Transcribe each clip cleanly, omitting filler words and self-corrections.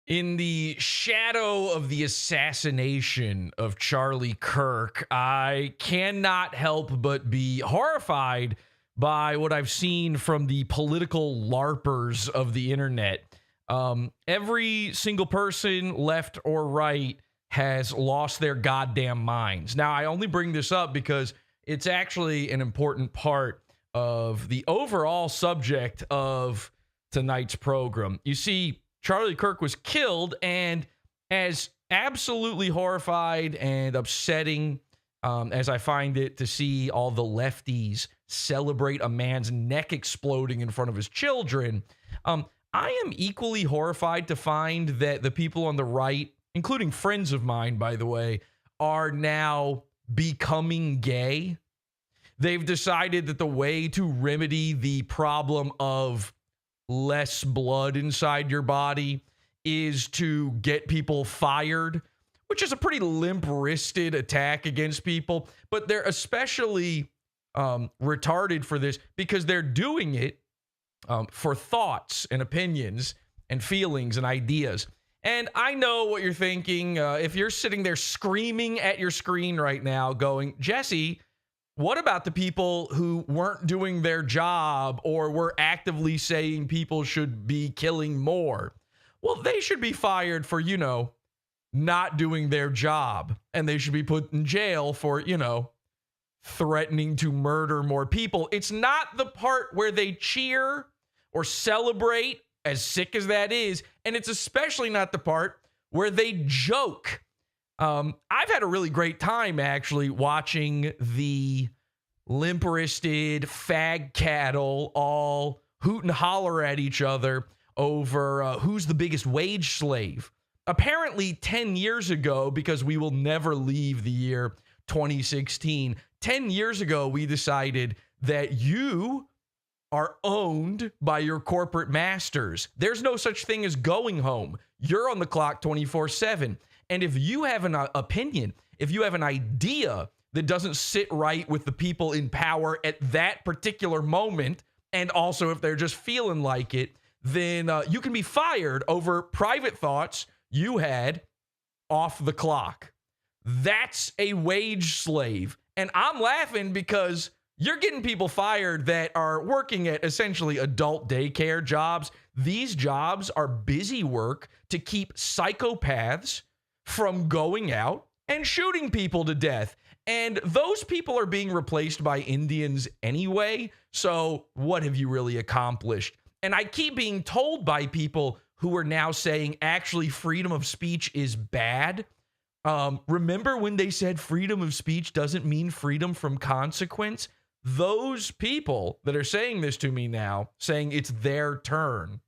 In the shadow of the assassination of Charlie Kirk, I cannot help but be horrified by what I've seen from the political LARPers of the internet. Every single person, left or right, has lost their goddamn minds. Now, I only bring this up because it's actually an important part of the overall subject of tonight's program. You see, Charlie Kirk was killed, and as absolutely horrified and upsetting as I find it to see all the lefties celebrate a man's neck exploding in front of his children, I am equally horrified to find that the people on the right, including friends of mine, by the way, are now becoming gay. They've decided that the way to remedy the problem of less blood inside your body is to get people fired, which is a pretty limp-wristed attack against people. But they're especially retarded for this because they're doing it for thoughts and opinions and feelings and ideas. And I know what you're thinking. If you're sitting there screaming at your screen right now going, Jesse, what about the people who weren't doing their job or were actively saying people should be killing more? Well, they should be fired for, not doing their job. And they should be put in jail for, threatening to murder more people. It's not the part where they cheer or celebrate, as sick as that is. And it's especially not the part where they joke. I've had a really great time actually watching the limp-wristed fag cattle all hoot and holler at each other over who's the biggest wage slave. Apparently 10 years ago, because we will never leave the year 2016, 10 years ago we decided that you are owned by your corporate masters. There's no such thing as going home. You're on the clock 24/7. And if you have an opinion, if you have an idea that doesn't sit right with the people in power at that particular moment, and also if they're just feeling like it, then you can be fired over private thoughts you had off the clock. That's a wage slave. And I'm laughing because you're getting people fired that are working at essentially adult daycare jobs. These jobs are busy work to keep psychopaths from going out and shooting people to death. And those people are being replaced by Indians anyway. So what have you really accomplished? And I keep being told by people who are now saying actually freedom of speech is bad. Remember when they said freedom of speech doesn't mean freedom from consequence? Those people that are saying this to me now, saying it's their turn,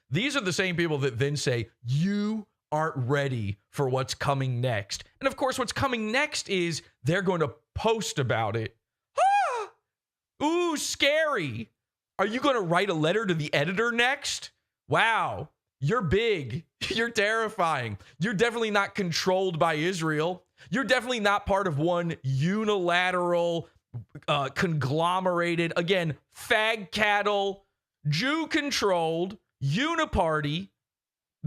these are the same people that then say, you aren't ready for what's coming next. And of course, what's coming next is they're going to post about it. Ah! Ooh, scary. Are you going to write a letter to the editor next? Wow, you're big. You're terrifying. You're definitely not controlled by Israel. You're definitely not part of one unilateral, conglomerated, again, fag cattle, Jew-controlled uniparty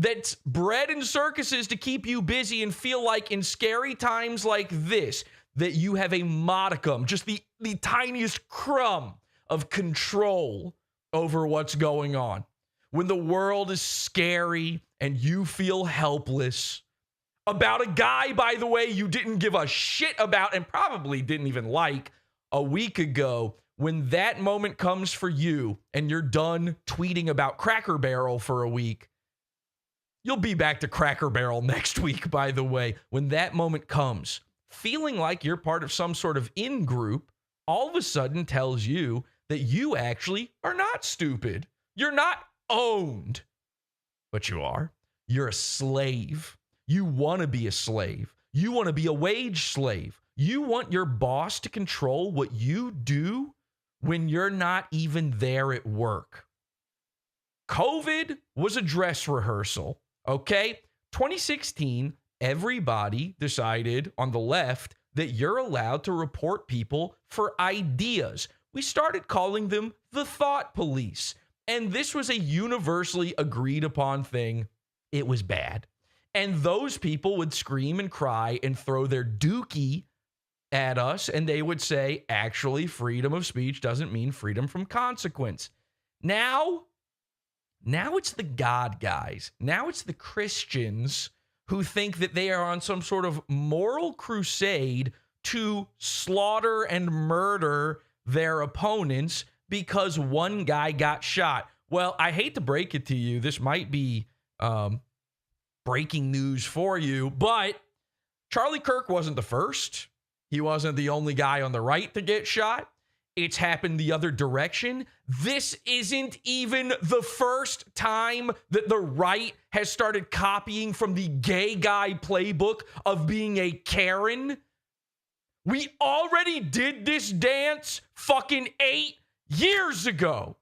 that's bred in circuses to keep you busy and feel like in scary times like this, that you have a modicum, just the tiniest crumb of control over what's going on. When the world is scary and you feel helpless about a guy, by the way, you didn't give a shit about and probably didn't even like a week ago, when that moment comes for you and you're done tweeting about Cracker Barrel for a week, you'll be back to Cracker Barrel next week, by the way. When that moment comes, feeling like you're part of some sort of in-group all of a sudden tells you that you actually are not stupid. You're not owned, but you are. You're a slave. You want to be a slave. You want to be a wage slave. You want your boss to control what you do when you're not even there at work. COVID was a dress rehearsal, okay? 2016, everybody decided on the left that you're allowed to report people for ideas. We started calling them the thought police. And this was a universally agreed upon thing it was bad. And those people would scream and cry and throw their dookie at us, and they would say, actually, freedom of speech doesn't mean freedom from consequence. Now it's the God guys. Now it's the Christians who think that they are on some sort of moral crusade to slaughter and murder their opponents because one guy got shot. Well, I hate to break it to you. This might be breaking news for you, but Charlie Kirk wasn't the first. He wasn't the only guy on the right to get shot. It's happened the other direction. This isn't even the first time that the right has started copying from the gay guy playbook of being a Karen. We already did this dance fucking 8 years ago.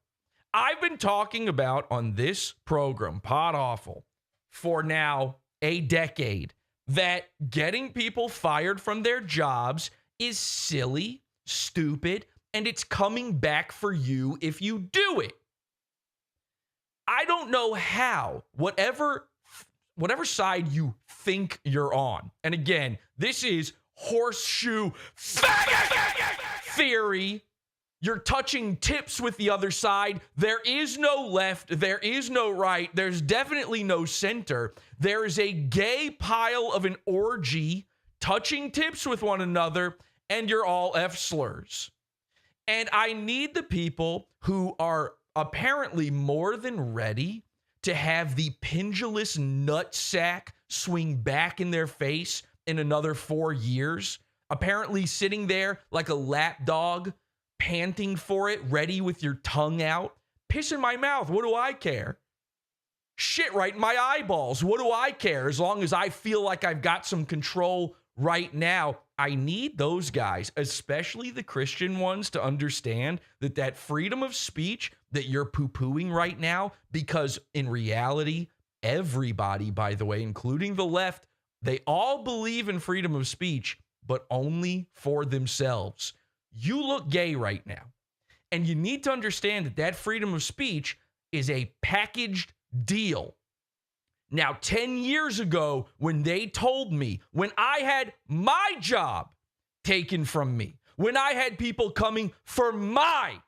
I've been talking about on this program, PodAwful, for now a decade, that getting people fired from their jobs is silly, stupid, and it's coming back for you if you do it. I don't know how, whatever side you think you're on, and again, this is horseshoe theory. You're touching tips with the other side. There is no left. There is no right. There's definitely no center. There is a gay pile of an orgy touching tips with one another, and you're all F slurs. And I need the people who are apparently more than ready to have the pendulous nutsack swing back in their face in another 4 years, apparently sitting there like a lap dog, panting for it, ready with your tongue out. Piss in my mouth, what do I care? Shit right in my eyeballs, what do I care? As long as I feel like I've got some control right now. I need those guys, especially the Christian ones, to understand that freedom of speech that you're poo-pooing right now, because in reality, everybody, by the way, including the left, they all believe in freedom of speech, but only for themselves. You look gay right now, and you need to understand that freedom of speech is a packaged deal. Now, 10 years ago, when they told me, when I had my job taken from me, when I had people coming for my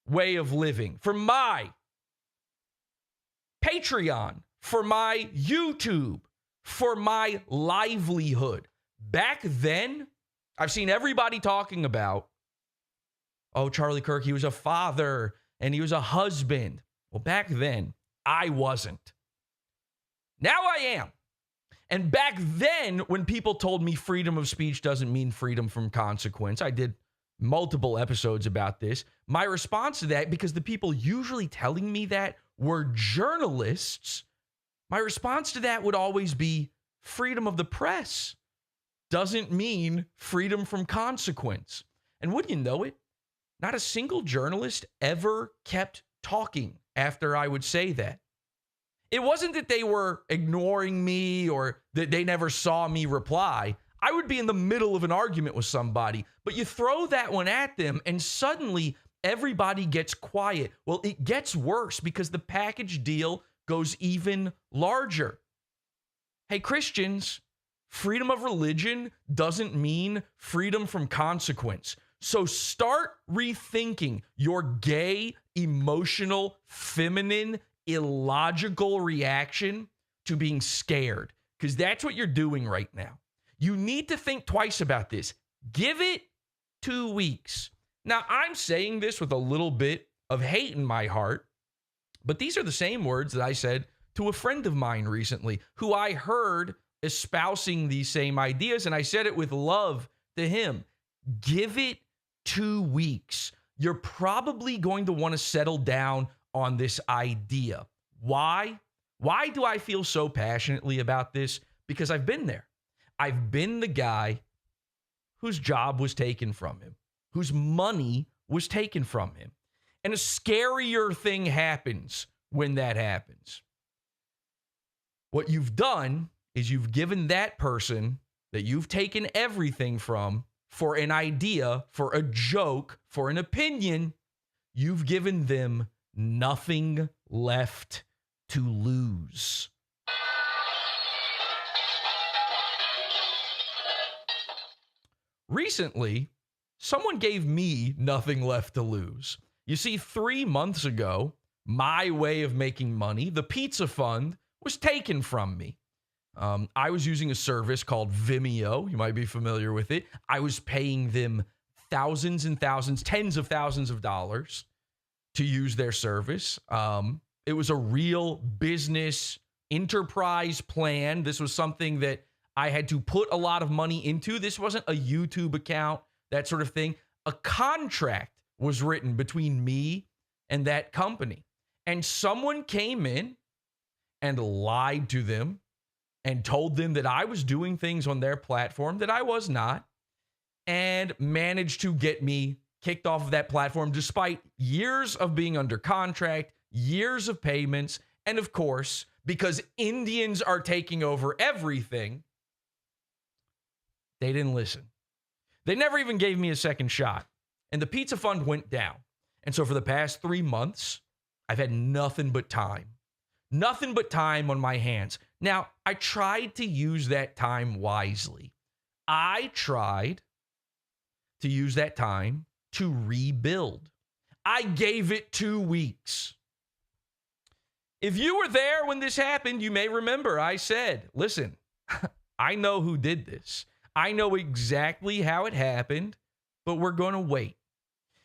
way of living, for my Patreon, for my YouTube, for my livelihood, back then, I've seen everybody talking about, oh, Charlie Kirk, he was a father and he was a husband. Well, back then, I wasn't. Now I am. And back then, when people told me freedom of speech doesn't mean freedom from consequence, I did multiple episodes about this. My response to that, because the people usually telling me that were journalists, my response to that would always be freedom of the press doesn't mean freedom from consequence. And wouldn't you know it? Not a single journalist ever kept talking after I would say that. It wasn't that they were ignoring me or that they never saw me reply. I would be in the middle of an argument with somebody, but you throw that one at them and suddenly everybody gets quiet. Well, it gets worse because the package deal goes even larger. Hey, Christians, freedom of religion doesn't mean freedom from consequence. So start rethinking your gay, emotional, feminine, illogical reaction to being scared, because that's what you're doing right now. You need to think twice about this. Give it 2 weeks. Now, I'm saying this with a little bit of hate in my heart, but these are the same words that I said to a friend of mine recently who I heard espousing these same ideas, and I said it with love to him. Give it 2 weeks. You're probably going to want to settle down on this idea. Why? Why do I feel so passionately about this? Because I've been there. I've been the guy whose job was taken from him, whose money was taken from him. And a scarier thing happens when that happens. What you've done is you've given that person that you've taken everything from for an idea, for a joke, for an opinion, you've given them nothing left to lose. recently, someone gave me nothing left to lose. You see, 3 months ago, my way of making money, the pizza fund, was taken from me. I was using a service called Vimeo. You might be familiar with it. I was paying them thousands and thousands, tens of thousands of dollars to use their service. It was a real business enterprise plan. This was something that I had to put a lot of money into. This wasn't a YouTube account, that sort of thing. A contract was written between me and that company. And someone came in and lied to them and told them that I was doing things on their platform that I was not, and managed to get me kicked off of that platform despite years of being under contract, years of payments, and of course, because Indians are taking over everything, they didn't listen. They never even gave me a second shot. And the pizza fund went down. And so for the past 3 months, I've had nothing but time. Nothing but time on my hands. Now, I tried to use that time wisely. I tried to use that time to rebuild. I gave it 2 weeks. If you were there when this happened, you may remember I said, listen, I know who did this. I know exactly how it happened, but we're going to wait.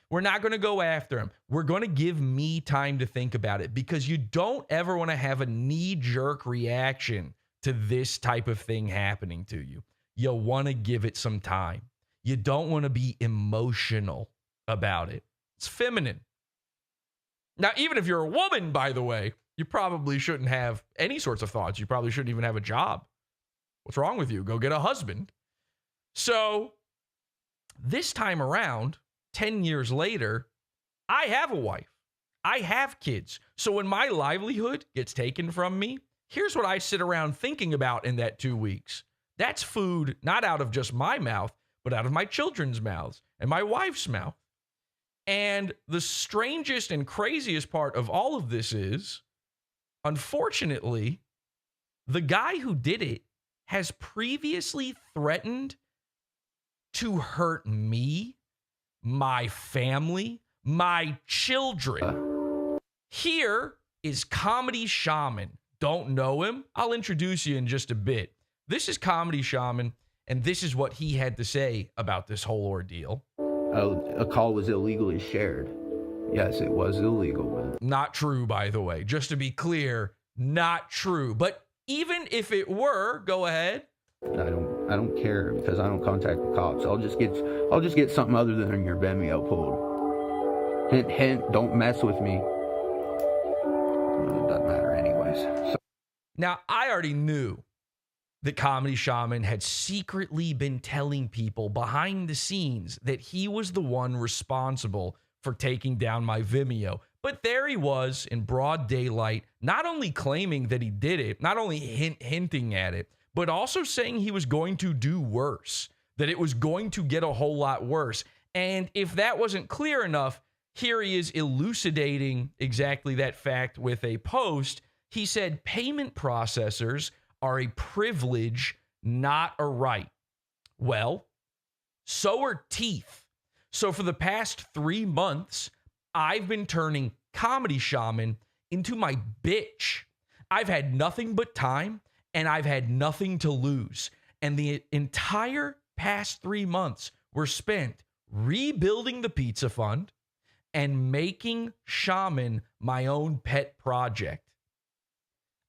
We're not going to go after him. We're going to give me time to think about it, because you don't ever want to have a knee-jerk reaction to this type of thing happening to you. You want to give it some time. You don't want to be emotional about it. It's feminine. Now, even if you're a woman, by the way, you probably shouldn't have any sorts of thoughts. You probably shouldn't even have a job. What's wrong with you? Go get a husband. So this time around, 10 years later, I have a wife. I have kids. So when my livelihood gets taken from me, here's what I sit around thinking about in that 2 weeks. That's food not out of just my mouth, but out of my children's mouths and my wife's mouth. And the strangest and craziest part of all of this is, unfortunately, the guy who did it has previously threatened to hurt me, my family, my children. Here is Comedy Shaman. Don't know him? I'll introduce you in just a bit. This is Comedy Shaman, and this is what he had to say about this whole ordeal. A call was illegally shared. Yes, it was illegal. Not true, by the way. Just to be clear, not true. But even if it were, go ahead. I don't care, because I don't contact the cops. I'll just get something other than your Vimeo pulled. Hint, hint, don't mess with me. It doesn't matter anyways. So. Now, I already knew that Comedy Shaman had secretly been telling people behind the scenes that he was the one responsible for taking down my Vimeo. But there he was in broad daylight, not only claiming that he did it, not only hinting at it, but also saying he was going to do worse, that it was going to get a whole lot worse. And if that wasn't clear enough, here he is elucidating exactly that fact with a post. He said payment processors are a privilege, not a right. Well, so are teeth. So for the past 3 months, I've been turning Comedy Shaman into my bitch. I've had nothing but time, and I've had nothing to lose. And the entire past 3 months were spent rebuilding the pizza fund and making Shaman my own pet project.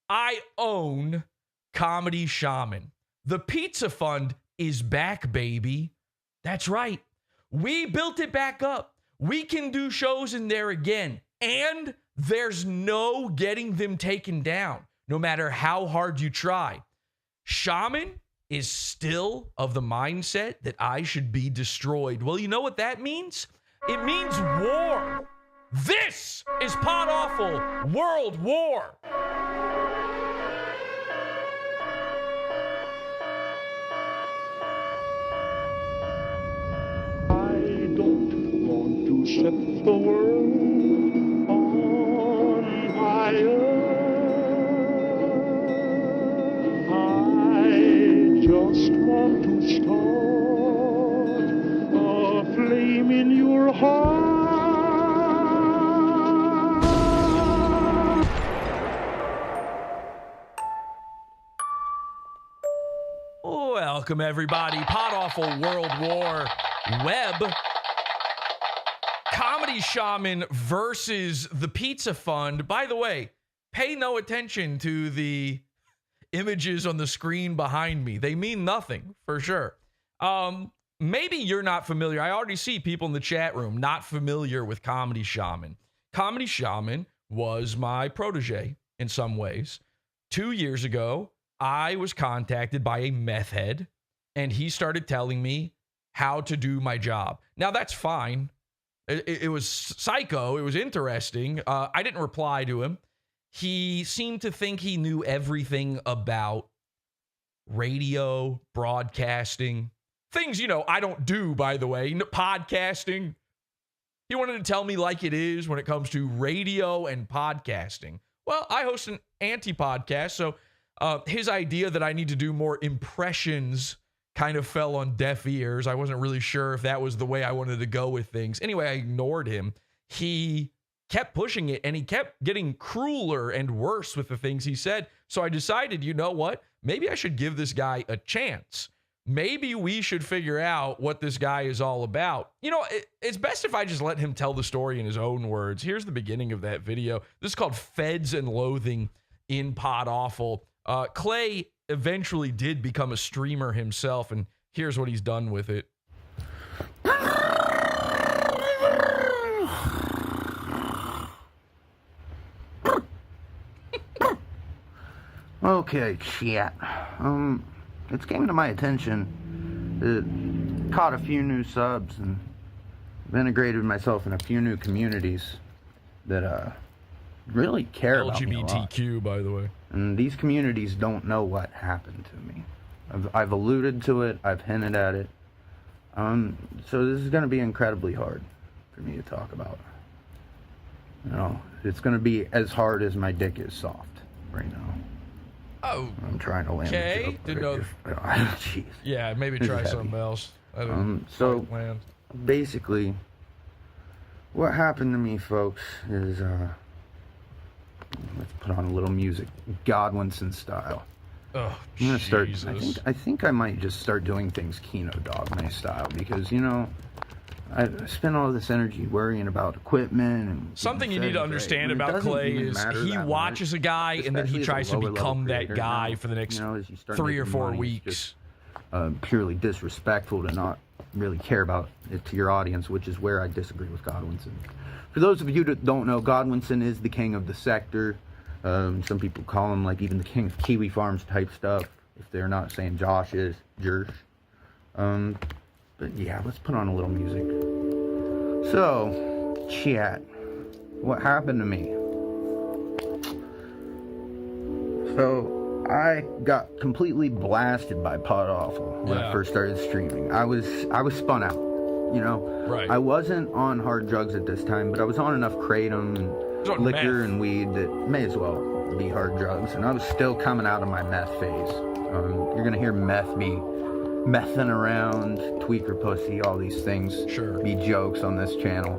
I own Comedy Shaman. The pizza fund is back, baby. That's right. We built it back up. We can do shows in there again. And there's no getting them taken down, no matter how hard you try. Shaman is still of the mindset that I should be destroyed. Well, you know what that means? It means war. This is PodAwful World War. Set the world on fire. I just want to start Welcome, everybody. PodAwful World War Web. Comedy Shaman versus the Pizza Fund. By the way, pay no attention to the images on the screen behind me. They mean nothing, for sure. Maybe you're not familiar. I already see people in the chat room not familiar with Comedy Shaman. Comedy Shaman was my protege in some ways. 2 years ago, I was contacted by a meth head, and he started telling me how to do my job. Now, that's fine. It was psycho. It was interesting. I didn't reply to him. He seemed to think he knew everything about radio, broadcasting, things, I don't do, by the way, podcasting. He wanted to tell me like it is when it comes to radio and podcasting. Well, I host an anti-podcast, so his idea that I need to do more impressions kind of fell on deaf ears. I wasn't really sure if that was the way I wanted to go with things. Anyway, I ignored him. He kept pushing it, and he kept getting crueler and worse with the things he said. So I decided, you know what? Maybe I should give this guy a chance. Maybe we should figure out what this guy is all about. It's best if I just let him tell the story in his own words. Here's the beginning of that video. This is called Feds and Loathing in PodAwful. Clay eventually did become a streamer himself, and here's what he's done with it. Okay, chat. It's came to my attention that caught a few new subs and integrated myself in a few new communities that really care about me a lot. LGBTQ, by the way. And these communities don't know what happened to me. I've alluded to it. I've hinted at it. So this is going to be incredibly hard for me to talk about. It's going to be as hard as my dick is soft right now. Oh, I'm trying to land. Okay, didn't know. Jeez. Yeah, maybe try something else. I didn't so land. Basically, what happened to me, folks, is let's put on a little music, Godwinson style. Oh, I'm gonna start. Jesus. I think I might just start doing things Kino Dogma style because I spend all this energy worrying about equipment and something you need to understand about Clay is he watches a guy and then he tries to become that guy for the next 3 or 4 weeks. Purely disrespectful to not really care about it to your audience, which is where I disagree with Godwinson. For those of you that don't know, Godwinson is the king of the sector. Some people call him like even the king of Kiwi Farms type stuff, if they're not saying Josh is Jersh. But yeah, let's put on a little music. So, chat, what happened to me? So, I got completely blasted by PodAwful when I first started streaming. I was spun out, Right. I wasn't on hard drugs at this time, but I was on enough kratom and liquor and weed that may as well be hard drugs. And I was still coming out of my meth phase. You're gonna hear meth be messing around, tweaker pussy, all these things be jokes on this channel.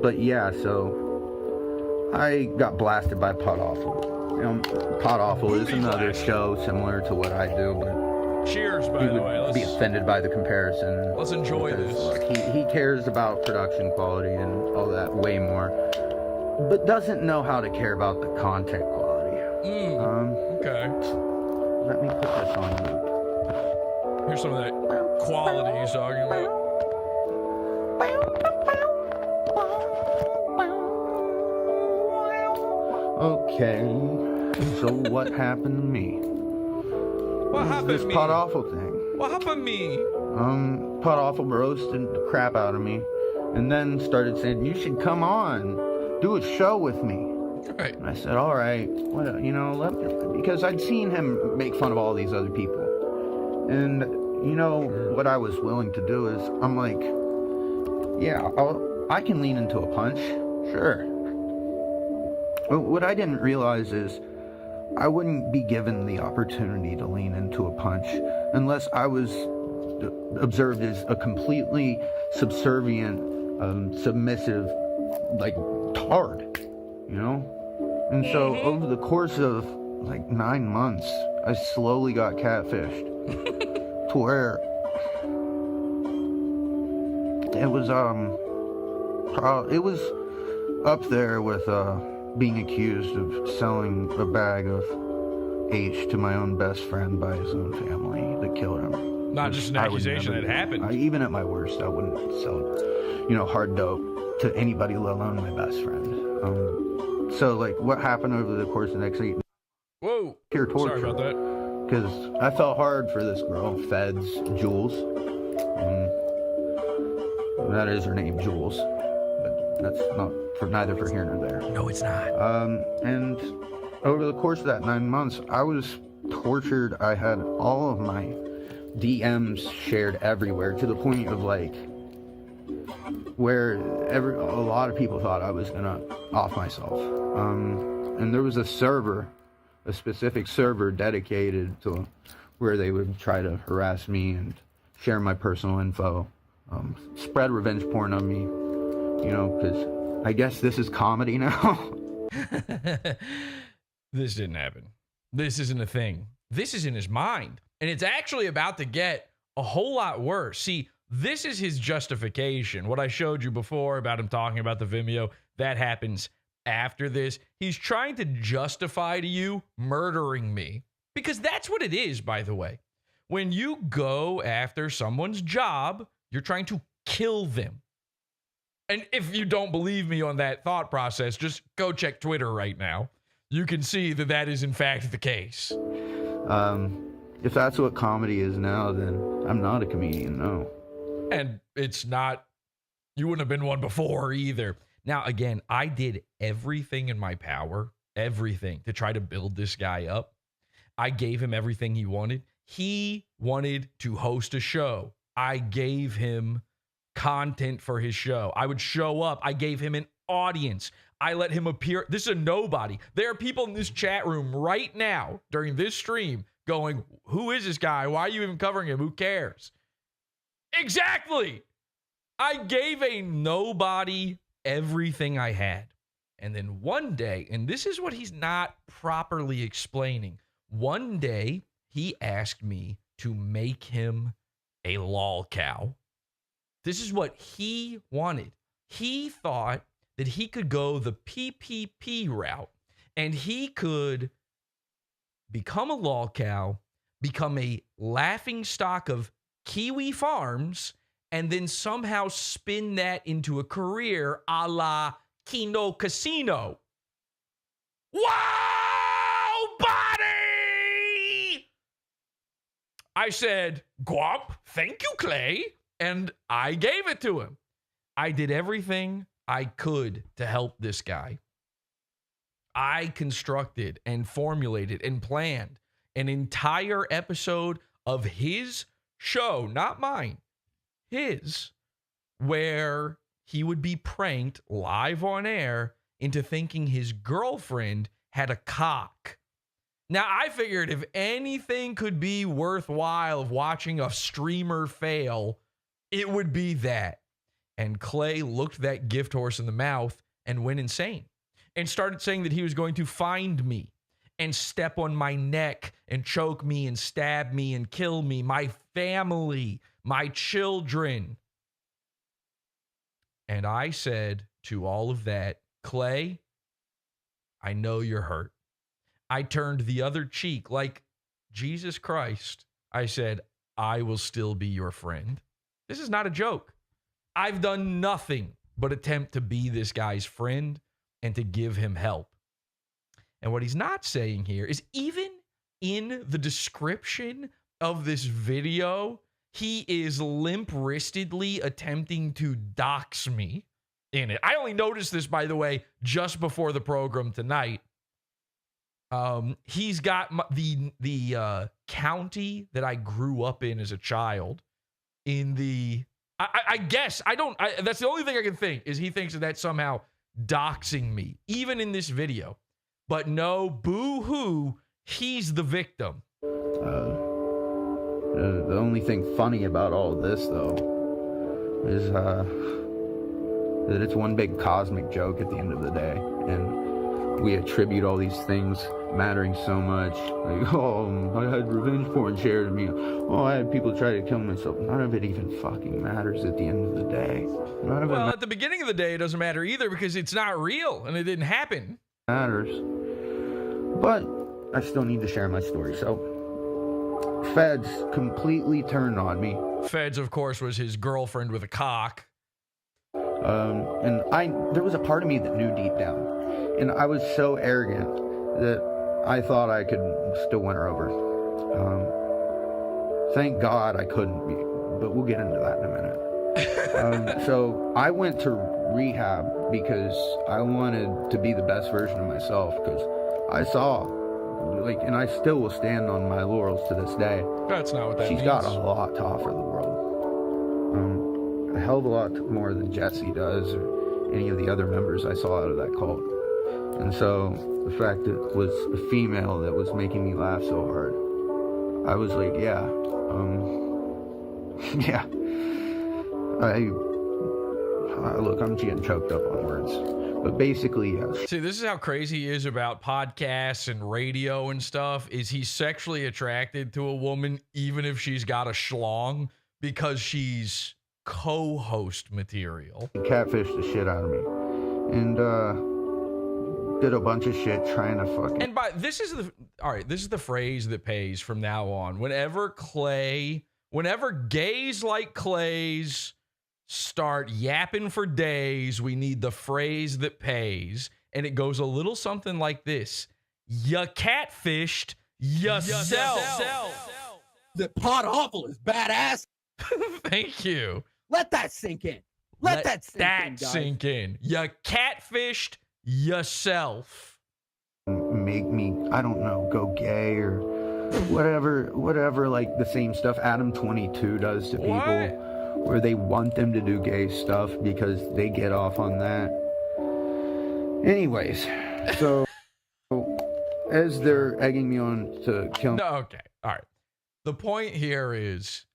But yeah, so I got blasted by PodAwful. PodAwful is another show similar to what I do, but cheers, by the way. Let's be offended by the comparison. Let's enjoy this. Look, he cares about production quality and all that way more, but doesn't know how to care about the content quality. Okay. Let me put this on loop. Here's some of that quality he's talking about. Okay, so what happened to me? What happened this to me? PodAwful thing. What happened to me? PodAwful roasted the crap out of me, and then started saying, "You should come on, do a show with me." Right. And I said, "All right, because I'd seen him make fun of all these other people. And, what I was willing to do is, I'm like, yeah, I can lean into a punch, sure. But what I didn't realize is I wouldn't be given the opportunity to lean into a punch unless I was observed as a completely subservient, submissive, tard, And so over the course of 9 months, I slowly got catfished. to where it was up there with being accused of selling a bag of H to my own best friend by his own family that killed him. Not just an accusation that happened. Even at my worst, I wouldn't sell, hard dope to anybody, let alone my best friend. So, like, what happened over the course of the next 8 months? Whoa. Pure torture. Sorry about that. Because I felt hard for this girl, Feds, Jules. That is her name, Jules. But that's neither for here nor there. No, it's not. And over the course of that 9 months, I was tortured. I had all of my DMs shared everywhere to the point of, like, where a lot of people thought I was gonna off myself. And there was a specific server dedicated to where they would try to harass me and share my personal info, spread revenge porn on me, because I guess this is comedy now. This didn't happen. This isn't a thing. This is in his mind. And it's actually about to get a whole lot worse. See, this is his justification. What I showed you before about him talking about the Vimeo, that happens after this. He's trying to justify to you murdering me. Because that's what it is, by the way. When you go after someone's job, you're trying to kill them. And if you don't believe me on that thought process, just go check Twitter right now. You can see that that is in fact the case. If that's what comedy is now, then I'm not a comedian, no. And it's not, you wouldn't have been one before either. Now, again, I did everything in my power, everything to try to build this guy up. I gave him everything he wanted. He wanted to host a show. I gave him content for his show. I would show up. I gave him an audience. I let him appear. This is a nobody. There are people in this chat room right now during this stream going, who is this guy? Why are you even covering him? Who cares? Exactly. I gave a nobody everything I had. And then one day, and this is what he's not properly explaining. One day, he asked me to make him a lol cow. This is what he wanted. He thought that he could go the PPP route and he could become a lol cow, become a laughing stock of Kiwi Farms, and then somehow spin that into a career a la Kino Casino. Wow, buddy! I said, Guap, thank you, Clay. And I gave it to him. I did everything I could to help this guy. I constructed and formulated and planned an entire episode of his show, not mine, his, where he would be pranked live on air into thinking his girlfriend had a cock. Now, I figured if anything could be worthwhile of watching a streamer fail, it would be that. And Clay looked that gift horse in the mouth and went insane and started saying that he was going to find me and step on my neck and choke me and stab me and kill me, my family, my children. And I said to all of that, Clay, I know you're hurt. I turned the other cheek like Jesus Christ. I said, I will still be your friend. This is not a joke. I've done nothing but attempt to be this guy's friend and to give him help. And what he's not saying here is even in the description of this video, he is limp-wristedly attempting to dox me in it. I only noticed this, by the way, just before the program tonight. He's got the county that I grew up in as a child in the... I guess, that's the only thing I can think, is he thinks that that's somehow doxing me, even in this video. But no, boo-hoo, he's the victim. The only thing funny about all of this, though, is that it's one big cosmic joke at the end of the day. And we attribute all these things mattering so much. Like, oh, I had revenge porn shared to me. Oh, I had people try to kill myself. None of it even fucking matters at the end of the day. None of Well, it at the beginning of the day, it doesn't matter either because it's not real and it didn't happen. matters. But I still need to share my story. So, feds completely turned on me. Feds, of course, was his girlfriend with a cock. And there was a part of me that knew deep down. And I was so arrogant that I thought I could still win her over. Thank God I couldn't be, but we'll get into that in a minute. So I went to rehab because I wanted to be the best version of myself, because I saw, like, and I still will stand on my laurels to this day. That's not what that She's means. got a lot to offer the world. A hell of a lot more than Jesse does or any of the other members I saw out of that cult. And so the fact that it was a female that was making me laugh so hard, I was like, yeah, yeah. Look, I'm getting choked up on words. But basically, yes. See, this is how crazy he is about podcasts and radio and stuff, is he's sexually attracted to a woman even if she's got a schlong because she's co-host material. He catfished the shit out of me. And, did a bunch of shit trying to fucking... And this is the phrase that pays from now on. Whenever gays like Clays start yapping for days, we need the phrase that pays. And it goes a little something like this. You catfished yourself. The PodAwful is badass. Thank you. Let that sink in. Let that sink in, guys. sink in. You catfished yourself. Make me, I don't know, go gay or whatever, like the same stuff Adam 22 does to people, where they want them to do gay stuff because they get off on that. Anyways, so as they're egging me on to kill me. No, okay. All right. The point here is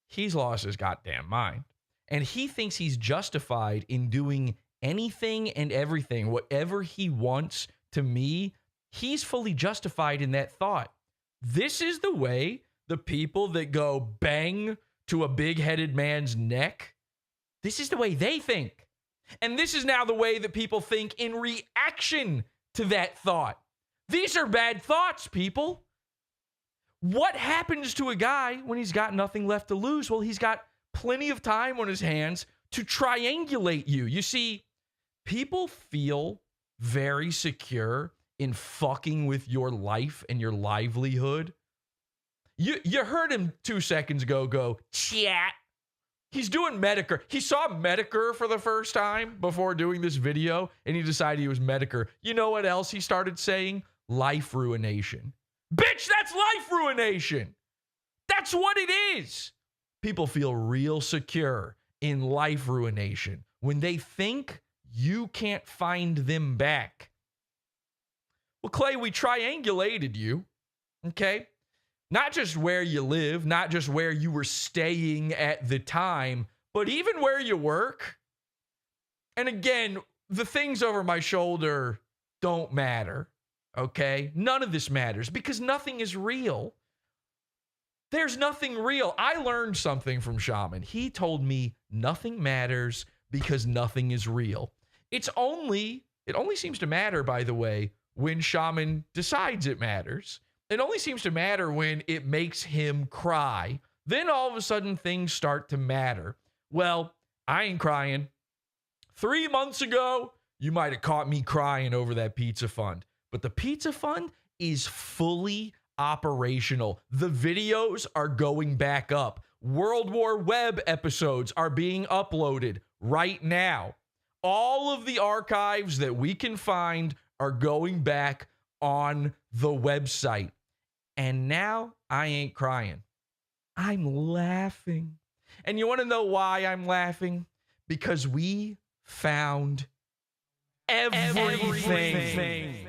he's lost his goddamn mind. And he thinks he's justified in doing anything and everything, whatever he wants. To me, he's fully justified in that thought. This is the way the people that go bang to a big-headed man's neck, this is the way they think. And this is now the way that people think in reaction to that thought. These are bad thoughts, people. What happens to a guy when he's got nothing left to lose? Well, he's got plenty of time on his hands to triangulate you. You see, people feel very secure in fucking with your life and your livelihood. You heard him 2 seconds ago go, chat. He's doing Medicare. He saw Medicare for the first time before doing this video, and he decided he was Medicare. You know what else he started saying? Life ruination. Bitch, that's life ruination. That's what it is. People feel real secure in life ruination when they think you can't find them back. Well, Clay, we triangulated you, okay? Not just where you live, not just where you were staying at the time, but even where you work. And again, the things over my shoulder don't matter, okay? None of this matters because nothing is real. There's nothing real. I learned something from Shaman. He told me nothing matters because nothing is real. It only seems to matter, by the way, when Shaman decides it matters. It only seems to matter when it makes him cry. Then all of a sudden things start to matter. Well, I ain't crying. 3 months ago, you might have caught me crying over that pizza fund. But the pizza fund is fully operational. The videos are going back up. World War Web episodes are being uploaded right now. All of the archives that we can find are going back on the website. And now I ain't crying. I'm laughing. And you want to know why I'm laughing? Because we found everything.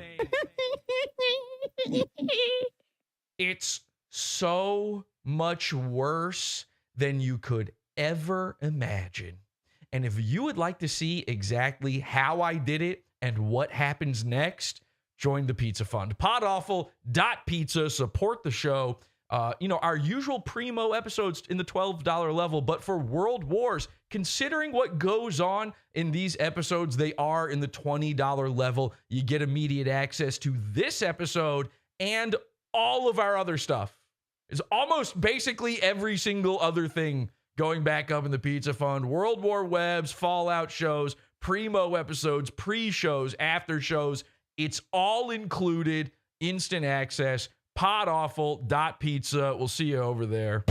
It's so much worse than you could ever imagine. And if you would like to see exactly how I did it and what happens next, join the Pizza Fund. PodAwful.pizza. Support the show. Our usual primo episodes in the $12 level, but for World Wars, considering what goes on in these episodes, they are in the $20 level. You get immediate access to this episode and all of our other stuff. It's almost basically every single other thing going back up in the Pizza Fund. World War webs, Fallout shows, primo episodes, pre-shows, after shows. It's all included, instant access. PodAwful.pizza. We'll see you over there.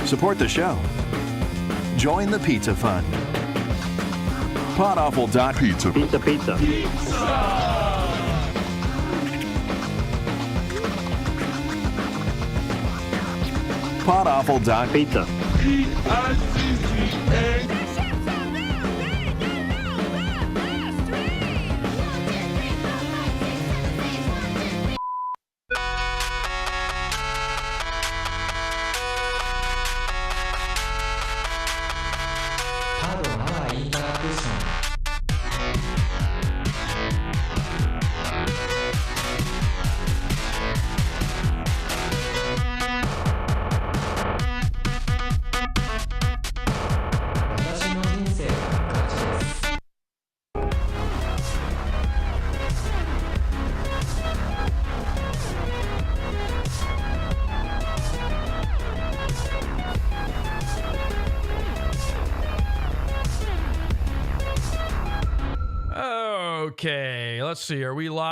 Support the show. Join the Pizza Fund. PodAwful.pizza. Pizza. PodAwful.pizza. Okay, let's see. Are we live?